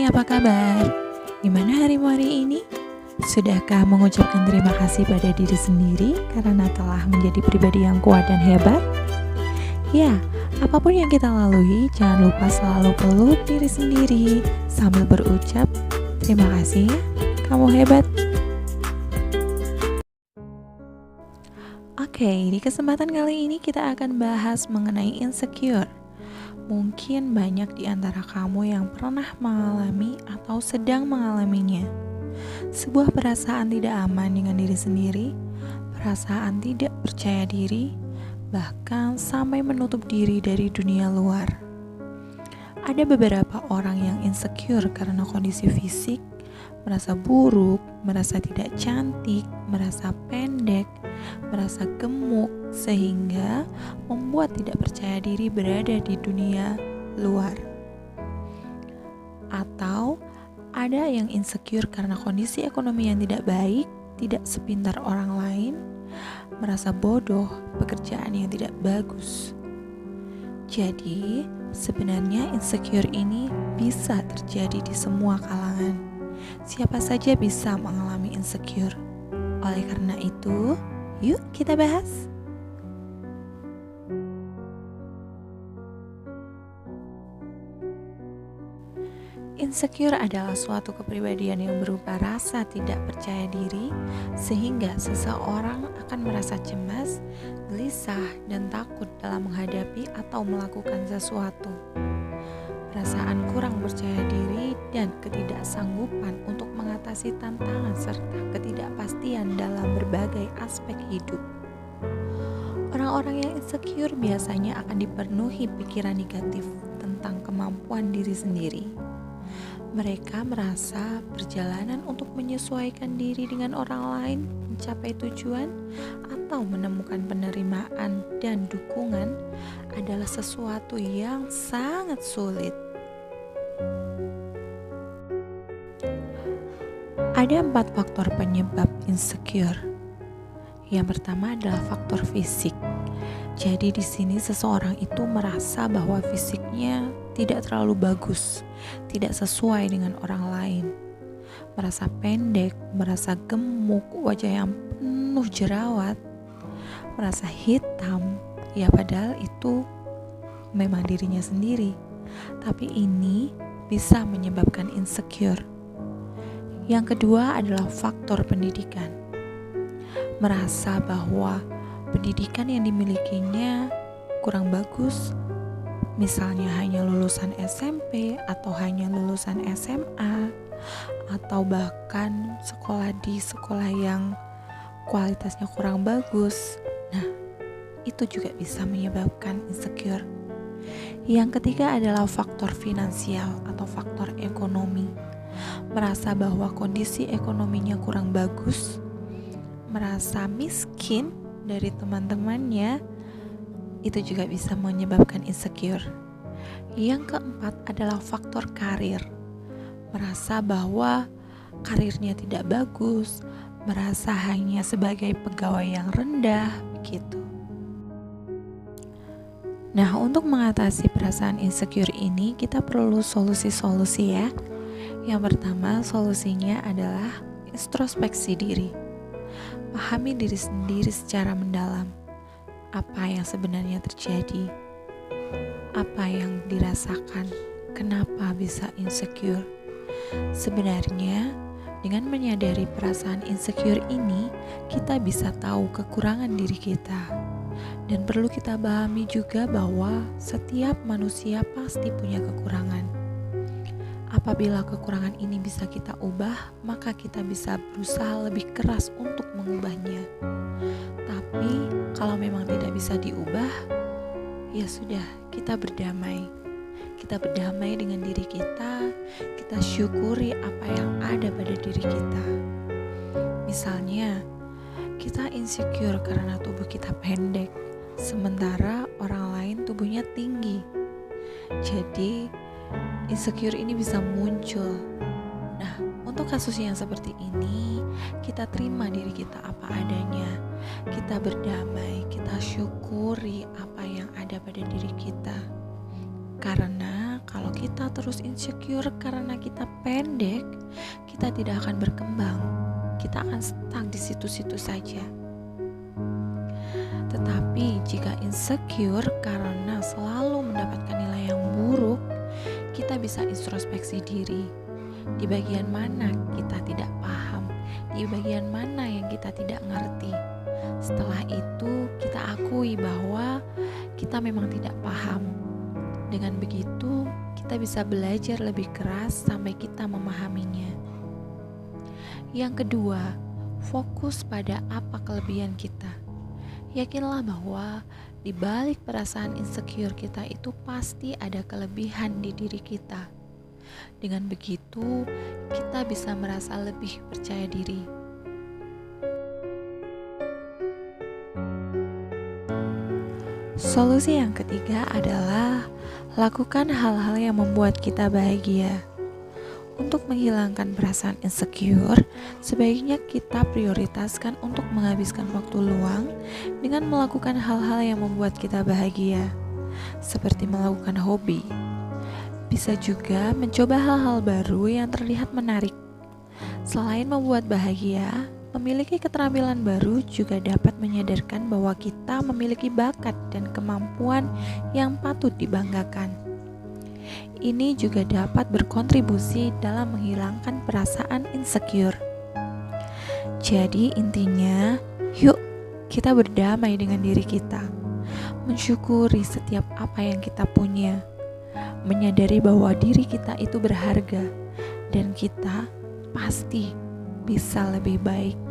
Hai, apa kabar? Gimana harimu hari ini? Sudahkah mengucapkan terima kasih pada diri sendiri karena telah menjadi pribadi yang kuat dan hebat? Ya, apapun yang kita lalui, jangan lupa selalu peluk diri sendiri sambil berucap, terima kasih ya, kamu hebat. Oke, di kesempatan kali ini kita akan bahas mengenai insecure. Mungkin banyak di antara kamu yang pernah mengalami atau sedang mengalaminya. Sebuah perasaan tidak aman dengan diri sendiri, perasaan tidak percaya diri, bahkan sampai menutup diri dari dunia luar. Ada beberapa orang yang insecure karena kondisi fisik, merasa buruk, merasa tidak cantik, merasa pendek, merasa gemuk, sehingga membuat tidak percaya diri berada di dunia luar. Atau ada yang insecure karena kondisi ekonomi yang tidak baik, tidak sepintar orang lain, merasa bodoh, pekerjaan yang tidak bagus. Jadi, sebenarnya insecure ini bisa terjadi di semua kalangan. Siapa saja bisa mengalami insecure. Oleh karena itu, yuk kita bahas. Insecure adalah suatu kepribadian yang berupa rasa tidak percaya diri, sehingga seseorang akan merasa cemas, gelisah, dan takut dalam menghadapi atau melakukan sesuatu. Perasaan kurang percaya diri dan ketidaksanggupan untuk mengatasi tantangan serta ketidakpastian dalam berbagai aspek hidup. Orang-orang yang insecure biasanya akan dipenuhi pikiran negatif tentang kemampuan diri sendiri. Mereka merasa perjalanan untuk menyesuaikan diri dengan orang lain, mencapai tujuan, atau menemukan penerimaan dan dukungan adalah sesuatu yang sangat sulit. Ada 4 faktor penyebab insecure. Yang pertama adalah faktor fisik. Jadi di sini seseorang itu merasa bahwa fisiknya tidak terlalu bagus, tidak sesuai dengan orang lain. Merasa pendek, merasa gemuk, wajah yang penuh jerawat, merasa hitam. Ya padahal itu memang dirinya sendiri. Tapi ini bisa menyebabkan insecure. Yang kedua adalah faktor pendidikan. Merasa bahwa pendidikan yang dimilikinya kurang bagus, misalnya hanya lulusan SMP atau hanya lulusan SMA, atau bahkan sekolah di sekolah yang kualitasnya kurang bagus. Nah, itu juga bisa menyebabkan insecure. Yang ketiga adalah faktor finansial atau faktor ekonomi. Merasa bahwa kondisi ekonominya kurang bagus, merasa miskin dari teman-temannya, itu juga bisa menyebabkan insecure. Yang keempat adalah faktor karir. Merasa bahwa karirnya tidak bagus, merasa hanya sebagai pegawai yang rendah, begitu. Nah, untuk mengatasi perasaan insecure ini, kita perlu solusi-solusi ya. Yang pertama, solusinya adalah introspeksi diri. Pahami diri sendiri secara mendalam. Apa yang sebenarnya terjadi? Apa yang dirasakan? Kenapa bisa insecure? Sebenarnya, dengan menyadari perasaan insecure ini, kita bisa tahu kekurangan diri kita. Dan perlu kita pahami juga bahwa setiap manusia pasti punya kekurangan. Apabila kekurangan ini bisa kita ubah, maka kita bisa berusaha lebih keras untuk mengubahnya. Tapi kalau memang tidak bisa diubah, ya sudah, kita berdamai. Kita berdamai dengan diri kita syukuri apa yang ada pada diri kita. Misalnya, kita insecure karena tubuh kita pendek, sementara orang lain tubuhnya tinggi. Jadi, insecure ini bisa muncul. Nah, untuk kasus yang seperti ini, kita terima diri kita apa adanya. Kita berdamai, kita syukuri apa yang ada pada diri kita. Karena kalau kita kita terus insecure karena kita pendek, kita tidak akan berkembang. Kita akan stuck di situ-situ saja. Tetapi jika insecure karena selalu mendapatkan nilai yang buruk, kita bisa introspeksi diri. Di bagian mana kita tidak paham, di bagian mana yang kita tidak ngerti. Setelah itu kita akui bahwa kita memang tidak paham. Dengan begitu kita bisa belajar lebih keras sampai kita memahaminya. Yang kedua, fokus pada apa kelebihan kita. Yakinlah bahwa di balik perasaan insecure kita itu pasti ada kelebihan di diri kita. Dengan begitu, kita bisa merasa lebih percaya diri. Solusi yang ketiga adalah lakukan hal-hal yang membuat kita bahagia. Untuk menghilangkan perasaan insecure, sebaiknya kita prioritaskan untuk menghabiskan waktu luang dengan melakukan hal-hal yang membuat kita bahagia, seperti melakukan hobi. Bisa juga mencoba hal-hal baru yang terlihat menarik. Selain membuat bahagia, memiliki keterampilan baru juga dapat menyadarkan bahwa kita memiliki bakat dan kemampuan yang patut dibanggakan. Ini juga dapat berkontribusi dalam menghilangkan perasaan insecure. Jadi intinya, yuk kita berdamai dengan diri kita, mensyukuri setiap apa yang kita punya, menyadari bahwa diri kita itu berharga dan kita pasti bisa lebih baik.